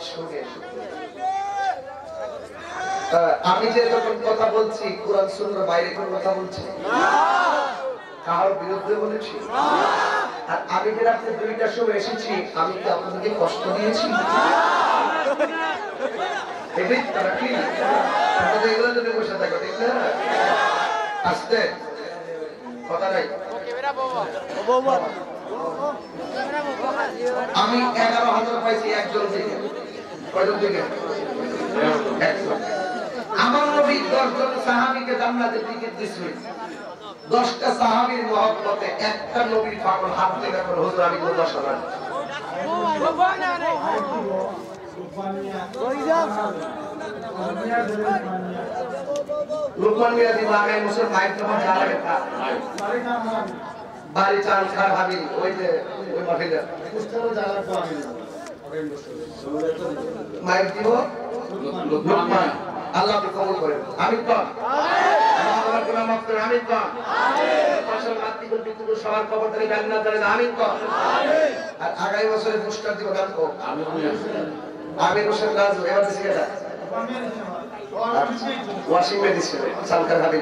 শুনে আমি যে যখন কথা বলছি কোরআন সুন্নাহর বাইরে কোনো কথা বলছি কারোর বিরুদ্ধে বলেছি আর আমি যে রাত্রে 2টার সময় এসেছি আমি কি আপনাদেরকে কষ্ট দিয়েছি এটাই তারা কি আপনাদের এগুলো যদি বসে থাকো ঠিক না আসতে কথা নাই আমি 11,000 পাইছি একজন থেকে কয়জন থেকে আমার নবী 10 জন সাহাবীকে জান্নাতের টিকিট দিয়েছেন 10টা সাহাবীর মহব্বতে একটা নবীর পাগল হাত থেকে করে হুজুর আমি 10,000 লুকমান মিয়া দি লাগাই মুসল মাইক যখন যা লাগে বাড়ি চাল খার হাবি ওই যে ওই মাফিলা পুস্তকও জায়গা পাবি মাইক দিব লুকমান আল্লাহ আপনি কবুল করেন আমিন তো আমিন আল্লাহর গুনাহ মাফ করেন আমিন তো আমিন পাশাল মাতৃকুল পিতৃকুল সবার কবরদারি জান্নাত দেন আমিন তো আমিন আর আগামী বছরে পুরস্কার দিব গান কো আমিন আমিন হোসেন রাজু এবার দিছি এটা ওয়াশিং মেডিসিন সালকার হাবি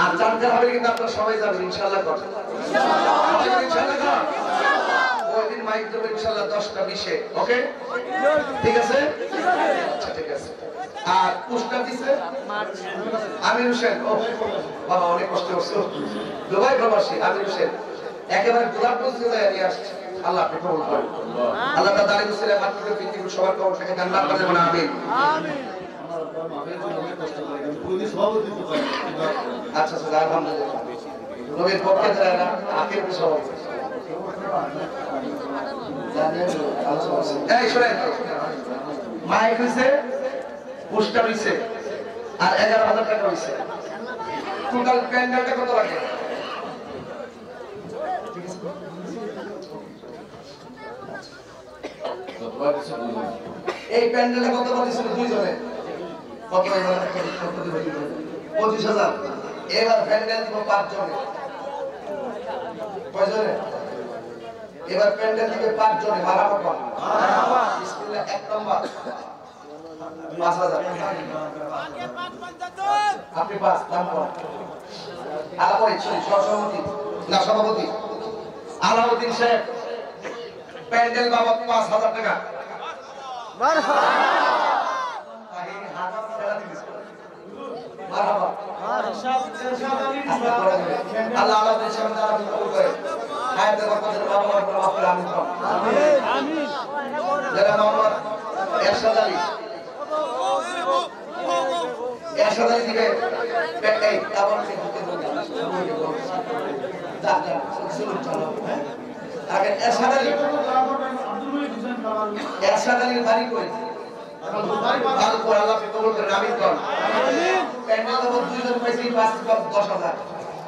আর চালকার হাবি কিন্তু আপনারা সবাই যাবেন ইনশাআল্লাহ কর ইনশাআল্লাহ ইনশাআল্লাহ ওই দিন মাইক দেব ইনশাআল্লাহ 10টা 20 ওকে ঠিক আছে আচ্ছা ঠিক আছে আর পুরস্কার দিছে আমির হোসেন ও বাবা অনেক কষ্ট করছো দুবাই প্রবাসী আমির হোসেন একেবারে গোলাপ বলতে নিয়ে আসছে আল্লাহ আপনি কবুল করেন আল্লাহ তাআলা দাঁড়িয়ে বসে হাত থেকে পৃথিবীর সবার কবর থেকে জান্নাত করে দেবেন আমিন আমিন আচ্ছা স্যার আলহামদুলিল্লাহ নবীর পক্ষে যারা আখির সভাপতি এই শুনেন মাইক হইছে পোস্টার হইছে আর 11,000 টাকা হইছে টোটাল প্যান্ডেলটা কত লাগে এই প্যান্ডেলে কত পাচ্ছিল দুইজনে কত 25,000 এবার প্যান্ডেল দিব 5 জনে কয়জনে এবার প্যান্ডেল দিবে 5 জনে মারহাবা মারহাবা বিসমিল্লাহ 1 নম্বর 5,000 আপনি 5 নাম বল আলাপরি সভাপতি না সভাপতি আলাউদ্দিন সাহেব প্যান্ডেল বাবদ 5,000 টাকা মারহাবা মারহাবা আল্লাহ আলাউদ্দিন সাহেব দ্বারা কবুল করে হায়াতে বরকতের বাবার মাফ করে আমিন আমিন যারা মোহাম্মদ এরশাদ আলী দিবে এই তাবরকে ঢুকে দেবে যা যা শুরু চলো আগে এরশাদ আলীর বাড়ি কই এখন ভালো করে আল্লাহ কবুল করে আমিন আমিন প্যান্ডেল তো দুইজন পাইছি 10,000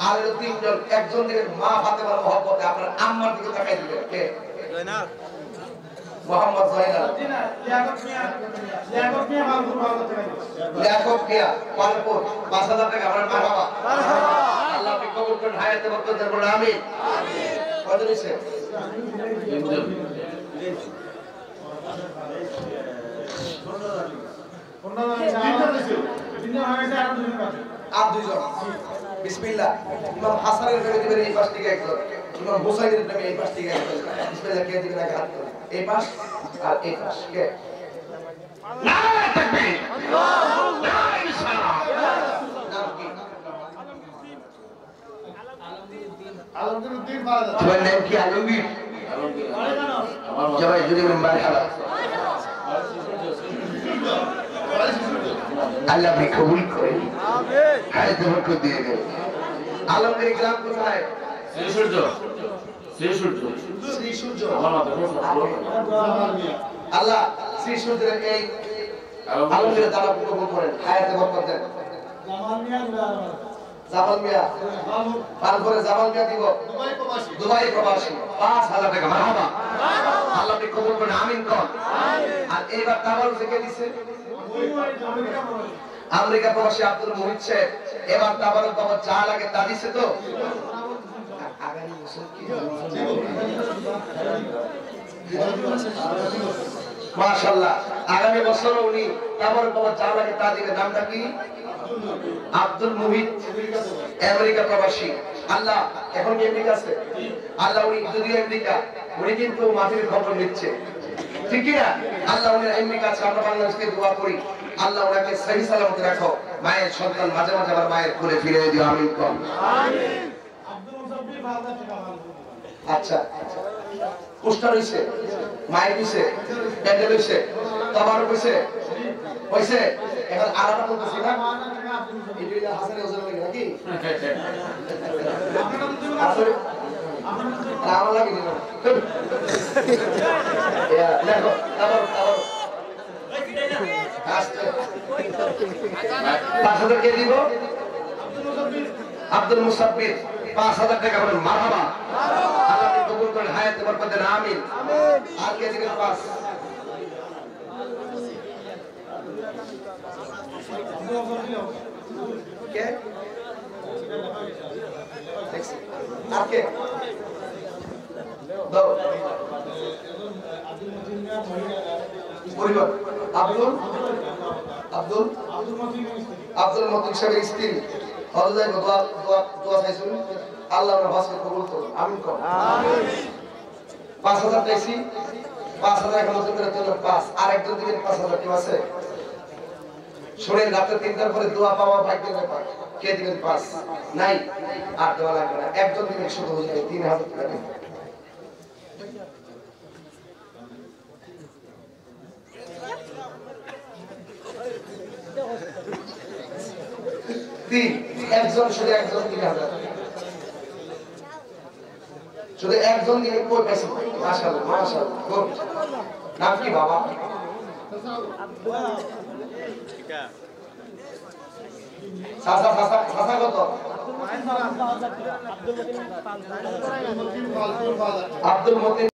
আর হলো 3 জন একজন দিকে মা ফাতেমার মহব্বতে আপনার আম্মার দিকে তাকাই দিবেন কে জয়নাল মোহাম্মদ জয়নাল লিয়াকত মিয়া পালপুর 5,000 টাকা আপনার মারহাবা আল্লাহ আপনি কবুল করেন হায়াতে বরকত দেন বলেন আমিন আমিন কত দিছে আর দুইজন বিসমিল্লাহ ইমাম হাসানের নামে দিবেন এই পাশ থেকে একজন ইমাম হুসাইনের নামে এই পাশ থেকে একজন বিসমিল্লাহ কে দিবেন আগে হাত করে এই পাশ আর এই পাশ কে নারে তাকবীর আল্লাহু আকবার ইনশাআল্লাহ নাম কি আলমগীর পাওয়া যাচ্ছে তোমার নাম কি আলমগীর আমার জবাই জুরি মেম্বার হালা আল্লাহ আপনি কবুল করেন আমিন হায়াতে বরকত দিয়ে দেন আলমগীর গ্রাম কোথায় শ্রী সূর্য আমার মাথা আল্লাহ শ্রী সূর্যের এই আলমগীর দানা কবুল করেন হায়াতে বরকত দেন জামাল মিয়া পালপুরে জামাল মিয়া দিব দুবাই প্রবাসী 5,000 টাকা মারহাবা আল্লাহ আপনি কবুল করেন আমিন কোন আর এইবার তাবারুক থেকে দিছে আমেরিকা প্রবাসী আব্দুল মুহিত সাহেব এবার তাবারুক বাবা যা লাগে তা দিছে তো আগামী বছর কি মাশাআল্লাহ। আগামী বছর উনি আমার বাবা যা লাগে তা দিবে। নামটা কি? আব্দুল মুহিত, আমেরিকা প্রবাসী। আল্লাহ এখন কি আমেরিকা আছে? আল্লাহ উনি যদি আমেরিকা, উনি কিন্তু মাটির খবর নিচ্ছে, ঠিক কি না? আল্লাহ উনি আমেরিকা আছে, আমরা বাংলাদেশকে দোয়া করি আল্লাহ ওনাকে সহি সালামতে রাখো। মায়ের সন্তান মাঝে মাঝে আবার মায়ের কোলে ফিরে দিও, আমিন কম। আচ্ছা, পোস্টার হইছে, মাইক হইছে, প্যান্ডেল হইছে, তবারক হইছে, হইছে। এখন আলাদা বলতেছি না, এটা হাসানে ওজন লাগে নাকি? আসলে আমার লাগে না। দেখো তবারক তবারক ৫,০০০ কে দিব? আব্দুল মুসাব্বির ৫,০০০ টাকা বলেন মারহাবা। আল্লাহ কবুল করেন, হায়াতে বরকত দেন, আমিন। আর কে দিবেন? ৫। কে? আর কে? দাও। পরিবার আব্দুল আব্দুল আব্দুল মতিন সাহেবের স্ত্রী হযরত দোয়া দোয়া দোয়া চাইছেন, আল্লাহ ওনার ভাষা কবুল করুন, আমিন করুন। ৫,০০০ চাইছি, ৫,০০০ এখন নতুন করে দিলেন ৫। আর একজন দিবেন ৫,০০০। কেউ আছে? শুনেন, রাতে ৩টার পরে দোয়া পাওয়া ভাগ্যের ব্যাপার। কে দিবেন? ৫ নাই, আর দেওয়া লাগবে না। একজন দিবেন শুধু, হয়ে যাবে ৩,০০০ টাকা দিবেন। একজন, শুধু একজন ৩,০০০, শুধু একজন দিলে কই পাইছে? মাশাআল্লাহ মাশাআল্লাহ। নাম কি বাবা? সাসা সাসা সাসা কত? আব্দুল মতিন